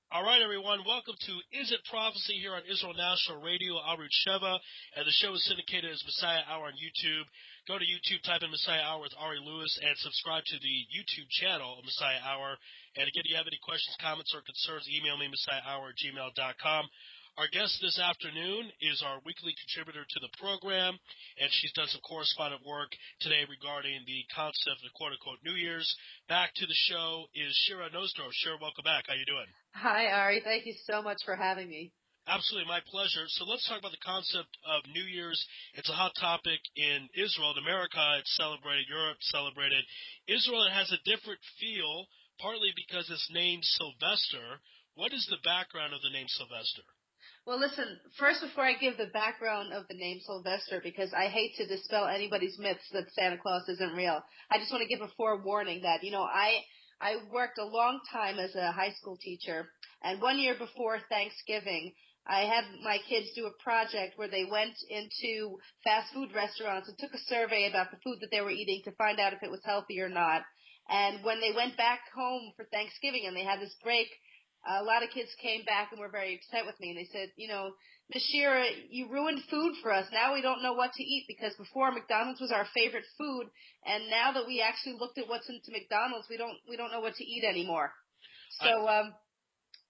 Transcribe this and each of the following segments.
All right, everyone. Welcome to Is It Prophecy here on Israel National Radio, Arut Sheva, and the show is syndicated as Messiah Hour on YouTube. Go to YouTube, type in Messiah Hour with Ari Lewis, and subscribe to the YouTube channel of Messiah Hour. And again, if you have any questions, comments, or concerns, email me, messiahhour@gmail.com. Our guest this afternoon is our weekly contributor to the program, and she's done some correspondent work today regarding the concept of quote-unquote New Year's. Back to the show is Shira Nussdorf. Shira, welcome back. How you doing? Hi, Ari. Thank you so much for having me. Absolutely, my pleasure. So let's talk about the concept of New Year's. It's a hot topic in Israel. In America, it's celebrated. Europe, celebrated. Israel, it has a different feel, partly because it's named Sylvester. What is the background of the name Sylvester? Well, listen, first before I give the background of the name Sylvester, because I hate to dispel anybody's myths that Santa Claus isn't real, I just want to give a forewarning that, I worked a long time as a high school teacher, and 1 year before Thanksgiving, I had my kids do a project where they went into fast food restaurants and took a survey about the food that they were eating to find out if it was healthy or not. And when they went back home for Thanksgiving and they had this break, a lot of kids came back and were very upset with me. And they said, Miss Shira, you ruined food for us. Now we don't know what to eat because before McDonald's was our favorite food. And now that we actually looked at what's into McDonald's, we don't know what to eat anymore. So,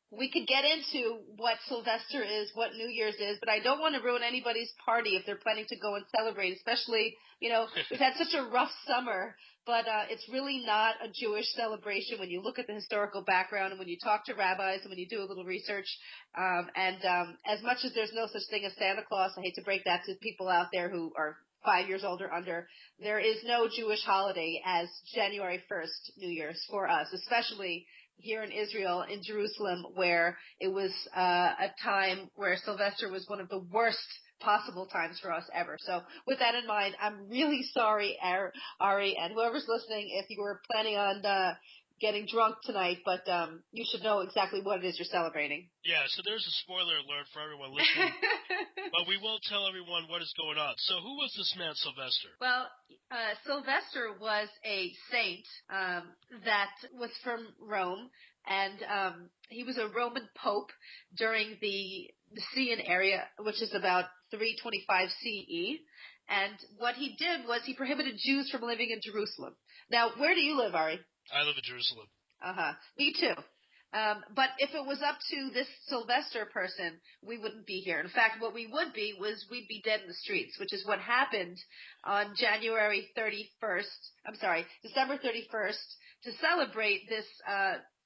we could get into what Sylvester is, what New Year's is, but I don't want to ruin anybody's party if they're planning to go and celebrate, especially, we've had such a rough summer, but it's really not a Jewish celebration when you look at the historical background and when you talk to rabbis and when you do a little research. As much as there's no such thing as Santa Claus, I hate to break that to people out there who are 5 years old or under, there is no Jewish holiday as January 1st, New Year's, for us, especially here in Israel, in Jerusalem, where it was a time where Sylvester was one of the worst possible times for us ever. So with that in mind, I'm really sorry, Ari, and whoever's listening, if you were planning on getting drunk tonight, but you should know exactly what it is you're celebrating. Yeah, so there's a spoiler alert for everyone listening, but we will tell everyone what is going on. So who was this man, Sylvester? Well, Sylvester was a saint that was from Rome, and he was a Roman pope during the Cian area, which is about 325 CE. And what he did was he prohibited Jews from living in Jerusalem. Now, where do you live, Ari? I live in Jerusalem. Me too. But if it was up to this Sylvester person, we wouldn't be here. In fact, what we would be was we'd be dead in the streets, which is what happened on December 31st, to celebrate this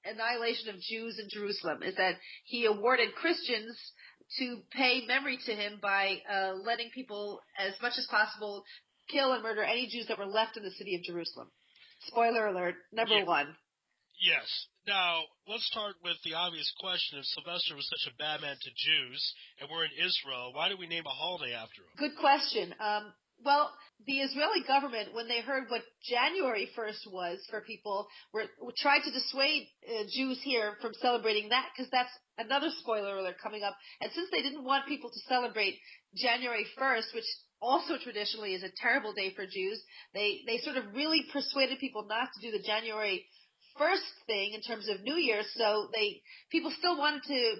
annihilation of Jews in Jerusalem, is that he awarded Christians to pay memory to him by letting people, as much as possible, kill and murder any Jews that were left in the city of Jerusalem. Spoiler alert, number one. Yes. Now, let's start with the obvious question. If Sylvester was such a bad man to Jews, and we're in Israel, why do we name a holiday after him? Good question. Well, the Israeli government, when they heard what January 1st was for people, tried to dissuade Jews here from celebrating that, because that's another spoiler alert coming up. And since they didn't want people to celebrate January 1st, which also traditionally is a terrible day for Jews, they sort of really persuaded people not to do the January 1st thing in terms of New Year's. So people still wanted to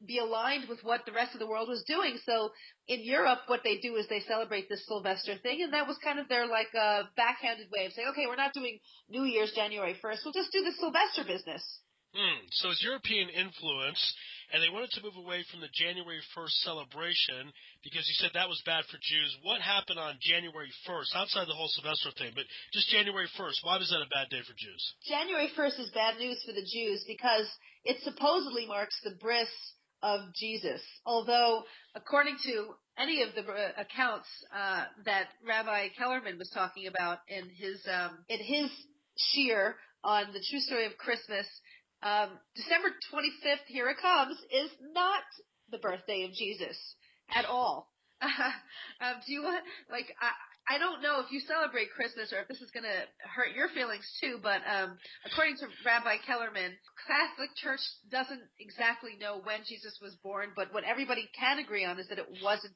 be aligned with what the rest of the world was doing. So in Europe, what they do is they celebrate this Sylvester thing, and that was kind of their backhanded way of saying, okay, we're not doing New Year's January 1st, we'll just do the Sylvester business. So it's European influence, and they wanted to move away from the January 1st celebration because you said that was bad for Jews. What happened on January 1st, outside the whole Sylvester thing, but just January 1st? Why was that a bad day for Jews? January 1st is bad news for the Jews because it supposedly marks the bris of Jesus, although according to any of the accounts that Rabbi Kellerman was talking about in his shir on the true story of Christmas, December 25th, here it comes, is not the birthday of Jesus at all. Do you want, I don't know if you celebrate Christmas or if this is going to hurt your feelings too, but according to Rabbi Kellerman, Catholic Church doesn't exactly know when Jesus was born, but what everybody can agree on is that it wasn't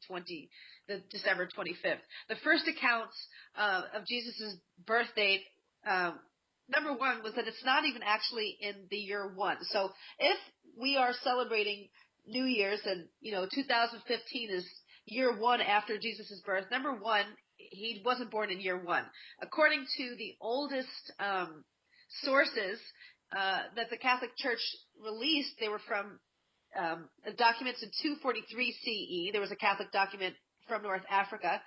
the December 25th. The first accounts of Jesus' birth date number one was that it's not even actually in the year one. So if we are celebrating New Year's and, 2015 is year one after Jesus' birth, number one, he wasn't born in year one. According to the oldest sources that the Catholic Church released, they were from documents in 243 CE. There was a Catholic document from North Africa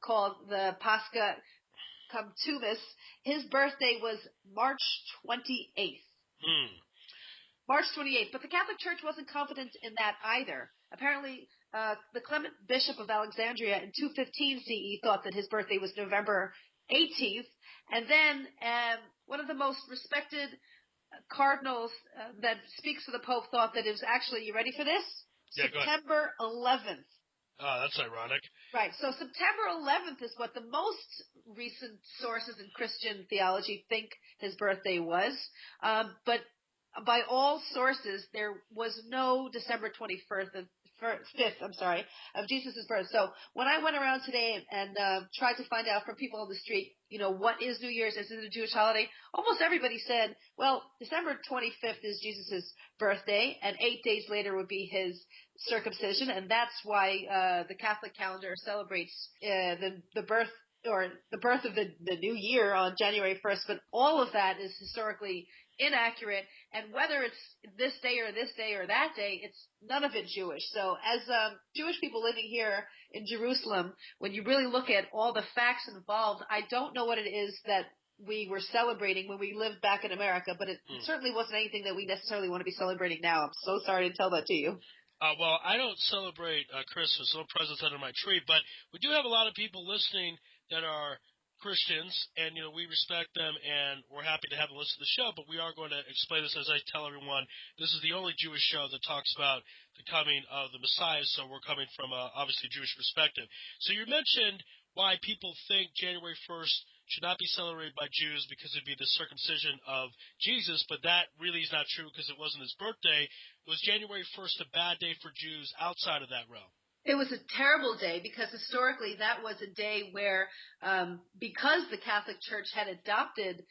called the Pascha Comtumus. His birthday was March 28th. March 28th. But the Catholic Church wasn't confident in that either. Apparently, the Clement Bishop of Alexandria in 215 CE thought that his birthday was November 18th. And then one of the most respected cardinals that speaks for the Pope thought that it was actually, you ready for this? Yeah, September 11th. Oh, that's ironic. Right. So September 11th is what the most recent sources in Christian theology think his birthday was. But by all sources, there was no December 5th, of Jesus' birth. So when I went around today and tried to find out from people on the street, what is New Year's? Is it a Jewish holiday? Almost everybody said, well, December 25th is Jesus' birthday, and 8 days later would be his circumcision, and that's why the Catholic calendar celebrates the birth of the new year on January 1st. But all of that is historically inaccurate, and whether it's this day or that day, it's none of it Jewish. So as Jewish people living here in Jerusalem, when you really look at all the facts involved, I don't know what it is that we were celebrating when we lived back in America, but it certainly wasn't anything that we necessarily want to be celebrating now. I'm so sorry to tell that to you. Well, I don't celebrate Christmas, no presents under my tree, but we do have a lot of people listening that are Christians, and we respect them, and we're happy to have them listen to the show. But we are going to explain this as I tell everyone. This is the only Jewish show that talks about the coming of the Messiah, so we're coming from obviously Jewish perspective. So you mentioned why people think January 1st should not be celebrated by Jews because it'd be the circumcision of Jesus, but that really is not true because it wasn't his birthday. Was January 1st a bad day for Jews outside of that realm? It was a terrible day because historically that was a day where, because the Catholic Church had adopted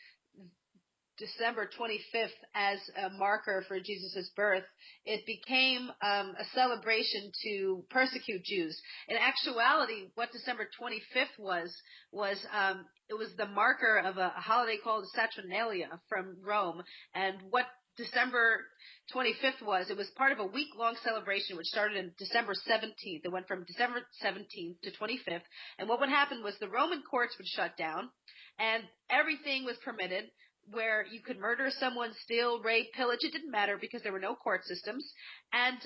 December 25th as a marker for Jesus' birth, it became a celebration to persecute Jews. In actuality, what December 25th was it was the marker of a holiday called Saturnalia from Rome, and what December 25th it was part of a week-long celebration which started on December 17th. It went from December 17th to 25th. And what would happen was the Roman courts would shut down and everything was permitted, where you could murder someone, steal, rape, pillage. It didn't matter because there were no court systems. And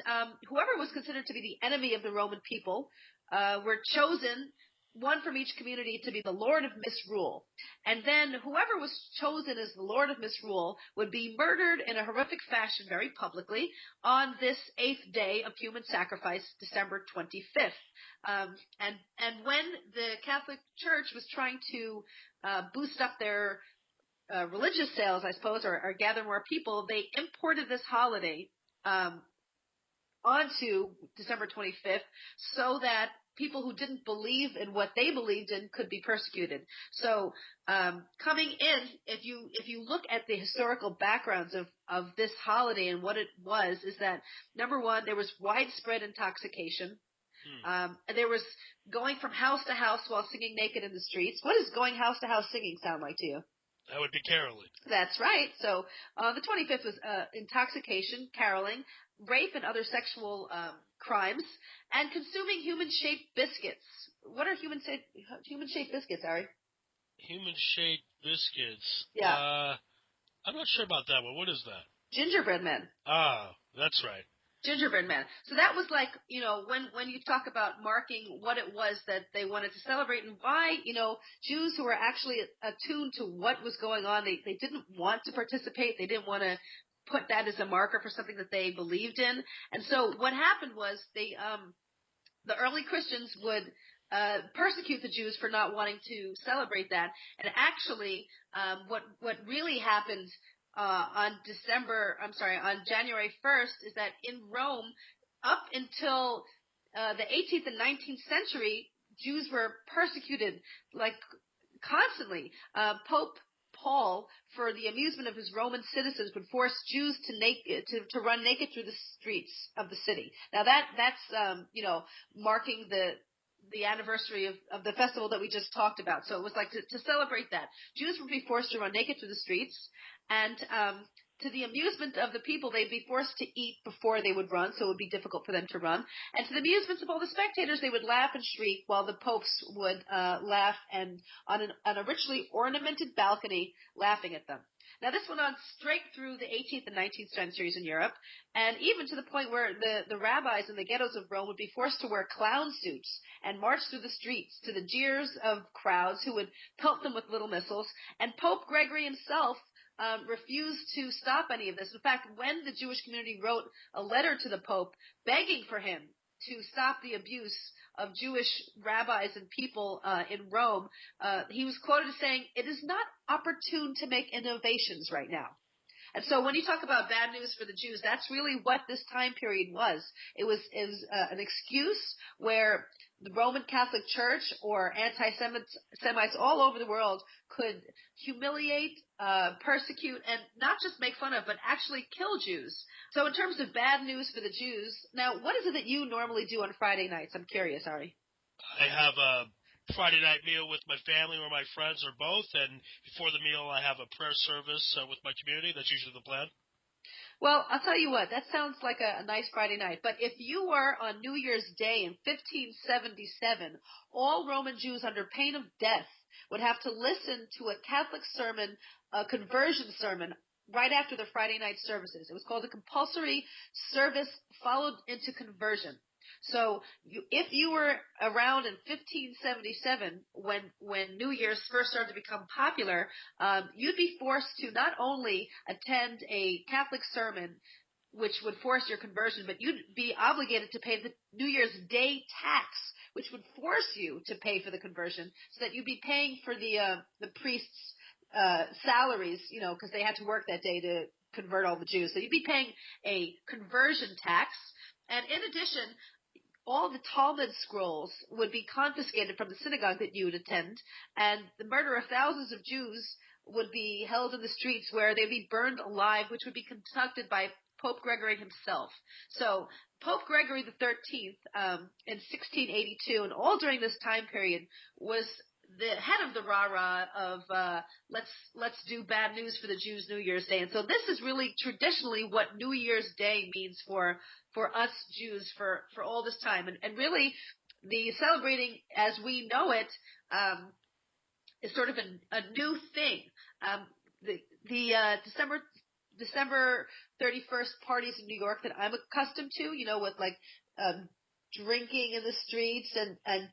whoever was considered to be the enemy of the Roman people were chosen, one from each community, to be the Lord of Misrule. And then whoever was chosen as the Lord of Misrule would be murdered in a horrific fashion very publicly on this 8th day of human sacrifice, December 25th. And when the Catholic Church was trying to boost up their religious sales, I suppose, or gather more people, they imported this holiday onto December 25th so that people who didn't believe in what they believed in could be persecuted. So coming in, if you look at the historical backgrounds of this holiday and what it was, is that, number one, there was widespread intoxication. There was going from house to house while singing naked in the streets. What does going house to house singing sound like to you? That would be caroling. That's right. So the 25th was intoxication, caroling, rape and other sexual crimes, and consuming human-shaped biscuits. What are human-shaped biscuits, Ari? Human-shaped biscuits? Yeah. I'm not sure about that one. What is that? Gingerbread men. Ah, that's right. Gingerbread men. So that was like, when you talk about marking what it was that they wanted to celebrate and why, Jews who were actually attuned to what was going on, they didn't want to participate. They didn't want to put that as a marker for something that they believed in. And so what happened was the early Christians would persecute the Jews for not wanting to celebrate that. And actually, what really happened on January 1st is that in Rome, up until the 18th and 19th century, Jews were persecuted like constantly. Pope Paul, for for the amusement of his Roman citizens, would force Jews to run naked through the streets of the city. Now that's marking the anniversary of the festival that we just talked about. So it was like to celebrate that. Jews would be forced to run naked through the streets, and to the amusement of the people, they'd be forced to eat before they would run, so it would be difficult for them to run. And to the amusements of all the spectators, they would laugh and shriek while the popes would laugh and on a richly ornamented balcony laughing at them. Now, this went on straight through the 18th and 19th centuries in Europe, and even to the point where the rabbis in the ghettos of Rome would be forced to wear clown suits and march through the streets to the jeers of crowds who would pelt them with little missiles. And Pope Gregory himself refused to stop any of this. In fact, when the Jewish community wrote a letter to the Pope begging for him to stop the abuse of Jewish rabbis and people in Rome, he was quoted as saying, "It is not opportune to make innovations right now." And so when you talk about bad news for the Jews, that's really what this time period was. It was an excuse where the Roman Catholic Church or anti-Semites all over the world could humiliate, persecute, and not just make fun of, but actually kill Jews. So in terms of bad news for the Jews, now what is it that you normally do on Friday nights? I'm curious, Ari. I have a Friday night meal with my family or my friends or both, and before the meal I have a prayer service with my community. That's usually the plan. Well, I'll tell you what, that sounds like a nice Friday night. But if you were on New Year's Day in 1577, all Roman Jews under pain of death would have to listen to a Catholic sermon, a conversion sermon, right after the Friday night services. It was called a compulsory service followed into conversion. So if you were around in 1577 when New Year's first started to become popular, you'd be forced to not only attend a Catholic sermon, which would force your conversion, but you'd be obligated to pay the New Year's Day tax, which would force you to pay for the conversion, so that you'd be paying for the priests' salaries, because they had to work that day to convert all the Jews. So you'd be paying a conversion tax. And in addition, all the Talmud scrolls would be confiscated from the synagogue that you would attend, and the murder of thousands of Jews would be held in the streets where they'd be burned alive, which would be conducted by Pope Gregory himself. So Pope Gregory the 13th in 1682, and all during this time period, was the head of the rah-rah of let's do bad news for the Jews New Year's Day. And so this is really traditionally what New Year's Day means for us Jews for all this time. And really the celebrating as we know it is sort of a new thing. The December 31st parties in New York that I'm accustomed to, with like drinking in the streets and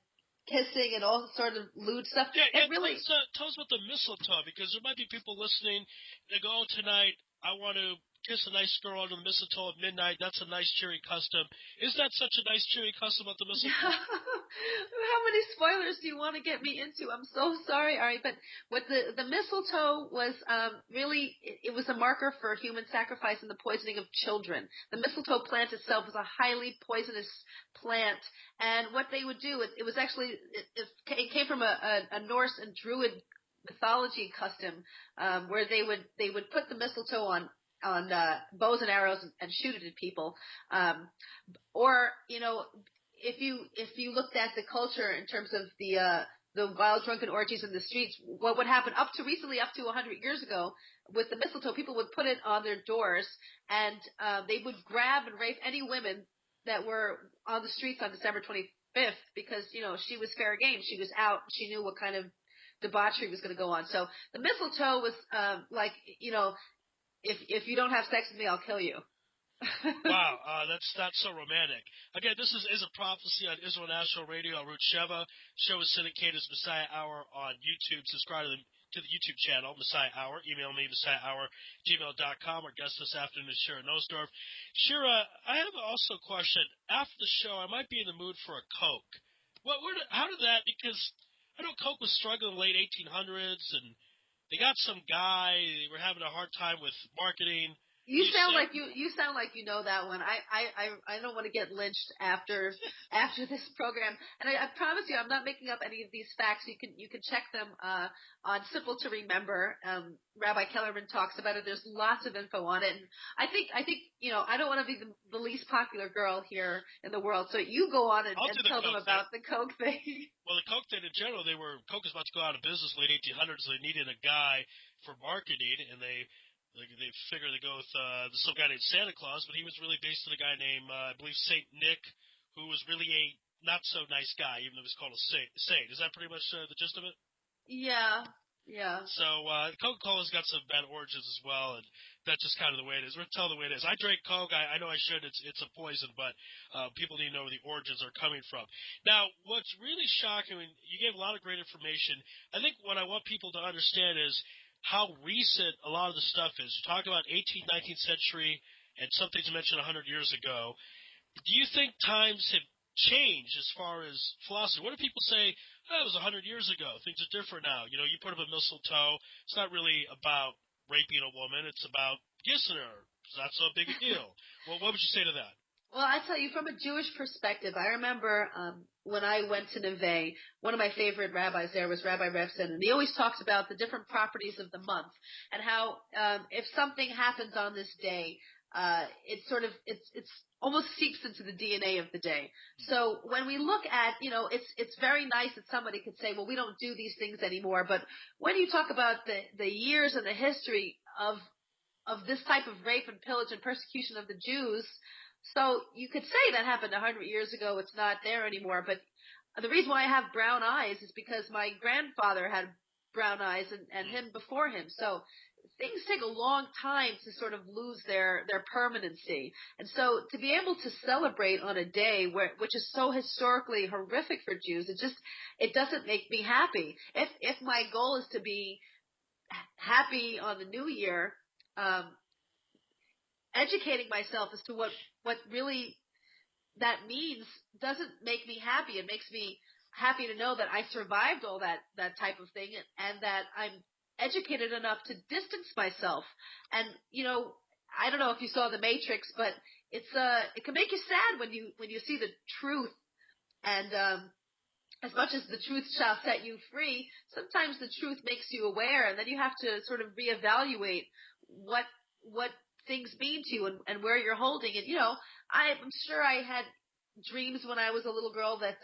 kissing and all sorts of lewd stuff. Yeah, really tell us about the mistletoe, because there might be people listening. They go, "Oh, tonight I want to kiss a nice girl under the mistletoe at midnight. That's a nice, cheery custom." Is that such a nice, cheery custom about the mistletoe? How many spoilers do you want to get me into? I'm so sorry, Ari, but what the mistletoe was really, it was a marker for human sacrifice and the poisoning of children. The mistletoe plant itself was a highly poisonous plant, and what they would do, it was actually, it came from a Norse and Druid mythology custom, where they would put the mistletoe on bows and arrows and shoot it at people, or if you looked at the culture in terms of the wild drunken orgies in the streets, what would happen up to 100 years ago with the mistletoe, people would put it on their doors, and they would grab and rape any women that were on the streets on December 25th, because she was fair game, she was out, she knew what kind of debauchery was going to go on. So the mistletoe was if you don't have sex with me, I'll kill you. Wow, that's not so romantic. Again, this is a prophecy on Israel National Radio on Root Sheva. Show is syndicated as Messiah Hour on YouTube. Subscribe to the YouTube channel, Messiah Hour. Email me, messiahhour@gmail.com. Our guest this afternoon is Shira Nussdorf. Shira, I have also a question. After the show, I might be in the mood for a Coke. How did that, because I know Coke was struggling in the late 1800s, and they got some guy, they were having a hard time with marketing. You sound like you know that one. I don't want to get lynched after this program. And I promise you, I'm not making up any of these facts. You can check them on Simple to Remember. Rabbi Kellerman talks about it. There's lots of info on it. And I think I don't want to be the least popular girl here in the world. So you go on and tell them about the Coke thing. Well, the Coke thing in general, Coke was about to go out of business late 1800s. So they needed a guy for marketing, and they figured they go with some guy named Santa Claus, but he was really based on a guy named, I believe, Saint Nick, who was really a not-so-nice guy, even though he was called a saint. Is that pretty much the gist of it? Yeah. So Coca-Cola's got some bad origins as well, and that's just kind of the way it is. We're telling the way it is. I drink Coke. I know I should. It's a poison, but people need to know where the origins are coming from. Now, what's really shocking, you gave a lot of great information. I think what I want people to understand is how recent a lot of the stuff is. You talk about 18th, 19th century, and some things you mentioned 100 years ago. Do you think times have changed as far as philosophy? What do people say, it was 100 years ago, things are different now? You put up a mistletoe. It's not really about raping a woman. It's about kissing her. It's not so big a deal. Well, what would you say to that? Well, I tell you, from a Jewish perspective, I remember when I went to Neve, one of my favorite rabbis there was Rabbi Revson, and he always talks about the different properties of the month and how if something happens on this day, it's almost seeps into the DNA of the day. So when we look at, it's very nice that somebody could say, well, we don't do these things anymore. But when you talk about the years and the history of this type of rape and pillage and persecution of the Jews, so you could say that happened 100 years ago. It's not there anymore. But the reason why I have brown eyes is because my grandfather had brown eyes and him before him. So things take a long time to sort of lose their permanency. And so to be able to celebrate on a day which is so historically horrific for Jews, it doesn't make me happy. If my goal is to be happy on the New Year, educating myself as to what really that means doesn't make me happy. It makes me happy to know that I survived all that type of thing and that I'm educated enough to distance myself. And, I don't know if you saw The Matrix, but it can make you sad when you see the truth. And, as much as the truth shall set you free, sometimes the truth makes you aware, and then you have to sort of reevaluate what things mean to you and where you're holding it. I'm sure I had dreams when I was a little girl that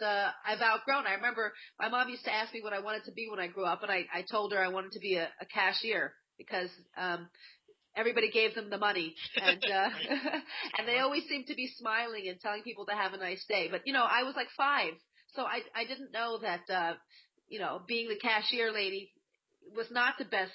I've outgrown. I remember my mom used to ask me what I wanted to be when I grew up, and I told her I wanted to be a cashier because everybody gave them the money, and and they always seemed to be smiling and telling people to have a nice day. But I was like 5, so I didn't know that being the cashier lady was not the best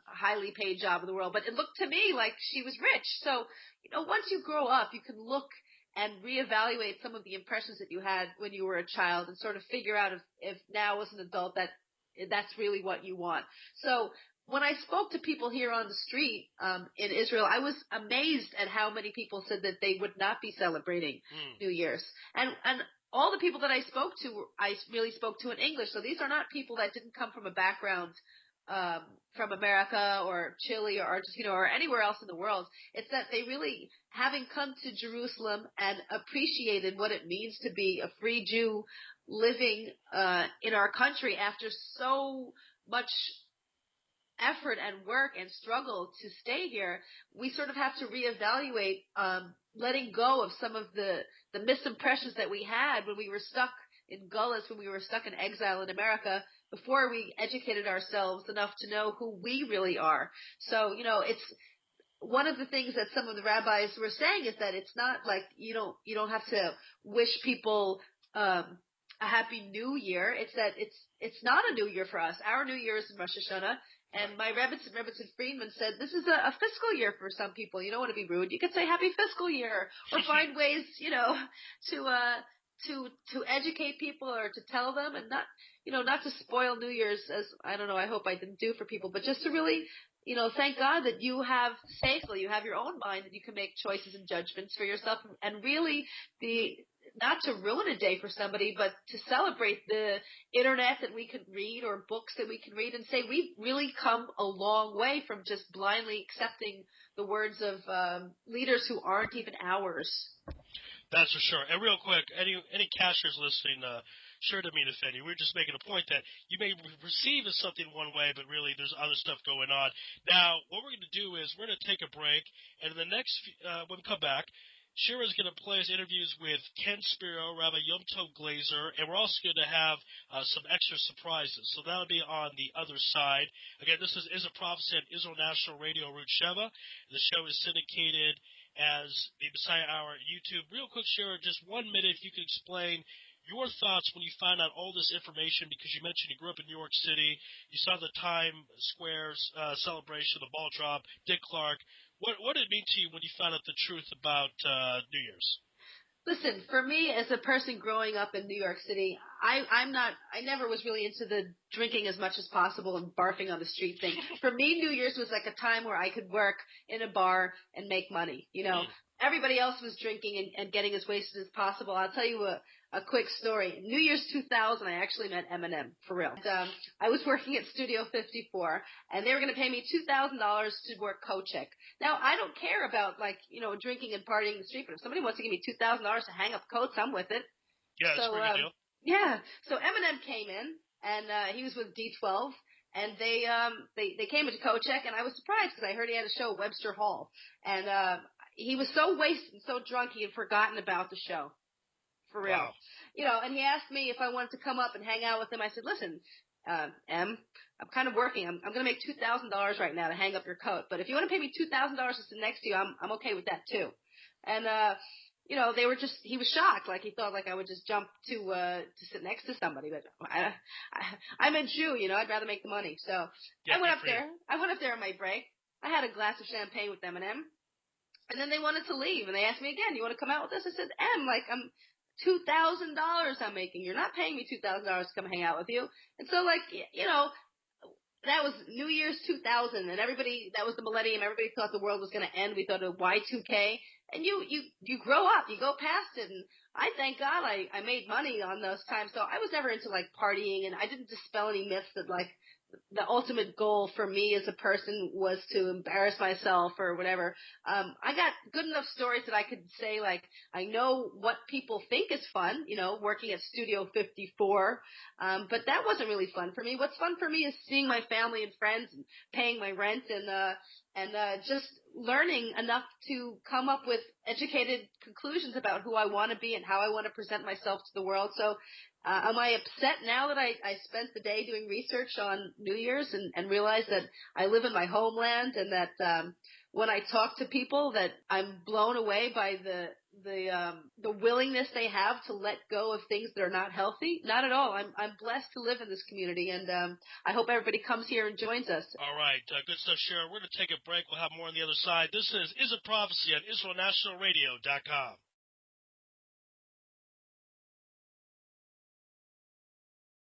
highly paid job in the world, but it looked to me like she was rich. So once you grow up, you can look and reevaluate some of the impressions that you had when you were a child and sort of figure out if now as an adult that's really what you want. So when I spoke to people here on the street in Israel, I was amazed at how many people said that they would not be celebrating New Year's. And all the people that I spoke to, I really spoke to in English. So these are not people that didn't come from a background from America or Chile or Argentina or anywhere else in the world. It's that they really, having come to Jerusalem and appreciated what it means to be a free Jew living in our country after so much effort and work and struggle to stay here, we sort of have to reevaluate letting go of some of the misimpressions that we had when we were stuck in gullahs, when we were stuck in exile in America, before we educated ourselves enough to know who we really are. So, it's one of the things that some of the rabbis were saying is that it's not like you don't have to wish people a happy new year. It's that it's not a new year for us. Our new year is Rosh Hashanah. And my Rebbetzin Friedman said, this is a fiscal year for some people. You don't want to be rude. You could say happy fiscal year or find ways, to educate people or to tell them and not to spoil New Year's as, I don't know, I hope I didn't do for people, but just to really, thank God that you have seichel, you have your own mind and you can make choices and judgments for yourself and really not to ruin a day for somebody, but to celebrate the internet that we could read or books that we can read and say we've really come a long way from just blindly accepting the words of leaders who aren't even ours. That's for sure. And real quick, any cashers listening, sure to mean offend you. We're just making a point that you may perceive as something one way, but really there's other stuff going on. Now, what we're going to do is we're going to take a break, and in the next when we come back, Shira is going to play us interviews with Ken Spiro, Rabbi Yom Tov Glazer, and we're also going to have some extra surprises. So that'll be on the other side. Again, this is a prophecy on Israel National Radio, Root Sheva. The show is syndicated as the Messiah Hour at YouTube. Real quick, Shira, just 1 minute, if you could explain your thoughts when you found out all this information, because you mentioned you grew up in New York City, you saw the Times Square celebration, the ball drop, Dick Clark. What did it mean to you when you found out the truth about New Year's? Listen, for me as a person growing up in New York City, I never was really into the drinking as much as possible and barfing on the street thing. For me, New Year's was like a time where I could work in a bar and make money. You know, everybody else was drinking and getting as wasted as possible. I'll tell you a quick story. New Year's 2000, I actually met Eminem, for real. And, I was working at Studio 54, and they were going to pay me $2,000 to work coat check. Now, I don't care about, like, you know, drinking and partying in the street, but if somebody wants to give me $2,000 to hang up coats, I'm with it. Yeah, that's a pretty good deal. Yeah. So Eminem came in, and he was with D12, and they came into coat check, and I was surprised because I heard he had a show at Webster Hall. And he was so wasted and so drunk he had forgotten about the show. For real. Wow. You know, and he asked me if I wanted to come up and hang out with him. I said, listen, Em, I'm kind of working. I'm going to make $2,000 right now to hang up your coat. But if you want to pay me $2,000 to sit next to you, I'm okay with that too. And, you know, he was shocked. Like he thought like I would just jump to sit next to somebody. But I'm a Jew, you know, I'd rather make the money. So Yeah, I went up there on my break. I had a glass of champagne with Eminem. And then they wanted to leave, and they asked me again, you want to come out with us? I said, like, I'm $2,000 I'm making. You're not paying me $2,000 to come hang out with you. And so, like, you know, that was New Year's 2000, and that was the millennium. Everybody thought the world was going to end. We thought of Y2K. And you grow up, you go past it, and I thank God I made money on those times. So I was never into, like, partying, and I didn't dispel any myths that, like, the ultimate goal for me as a person was to embarrass myself or whatever. I got good enough stories that I could say, like, I know what people think is fun, you know, working at Studio 54. But that wasn't really fun for me. What's fun for me is seeing my family and friends and paying my rent and just learning enough to come up with educated conclusions about who I want to be and how I want to present myself to the world. So, am I upset now that I spent the day doing research on New Year's and realized that I live in my homeland and that when I talk to people that I'm blown away by the willingness they have to let go of things that are not healthy? Not at all. I'm blessed to live in this community, and I hope everybody comes here and joins us. All right. Good stuff, Shira. We're going to take a break. We'll have more on the other side. This is a Prophecy on IsraelNationalRadio.com.